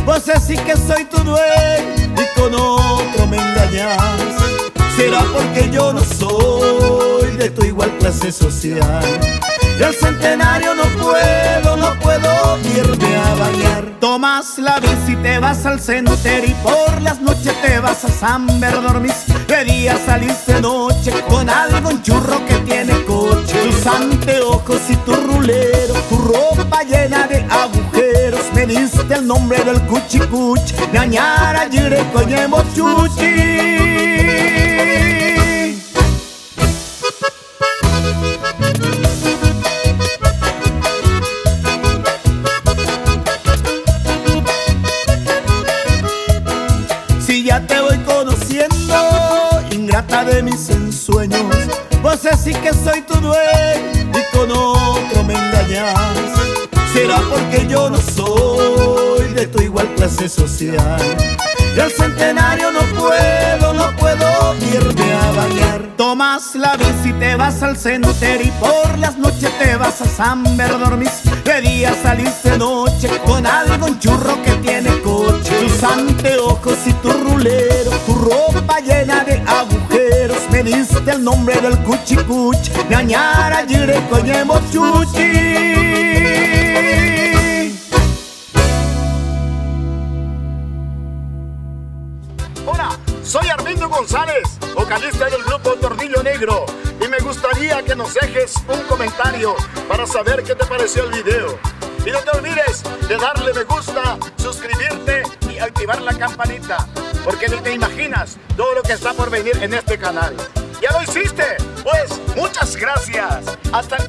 Vos decís que soy tu dueño y con otro me engañas. ¿Será porque yo no soy de tu igual clase social? Y al centenario no puedo irme a bañar. Tomas la bici y te vas al cementerio y por las noches te vas a San Dormís. De día salís de noche con algún churro que tiene coche. Tus anteojos y tu rulero, tu ropa llena de agujeros. Me diste el nombre del cuchicuchi, ñañara yire coñemo chuchi. Ya te voy conociendo, ingrata de mis ensueños. Vos decís que soy tu dueño y con otro me engañas. ¿Será porque yo no soy de tu igual clase social? Y al centenario no puedo irme a bañar. Tomas la bici y te vas al cementerio y por las noches te vas a San Dormís. De día salís de noche con algún churro que tiene coche. Tus anteojos y tu rulero, tu ropa llena de agujeros. Me diste el nombre del cuchicuchi, ñañara yire coñemo chuchi. Hola, soy Armindo González, vocalista del grupo Tornillo Negro, y me gustaría que nos dejes un comentario para saber qué te pareció el video. Y no te olvides de darle me gusta, suscribirte y activar la campanita, porque ni te imaginas todo lo que está por venir en este canal. ¿Ya lo hiciste? Pues muchas gracias. Hasta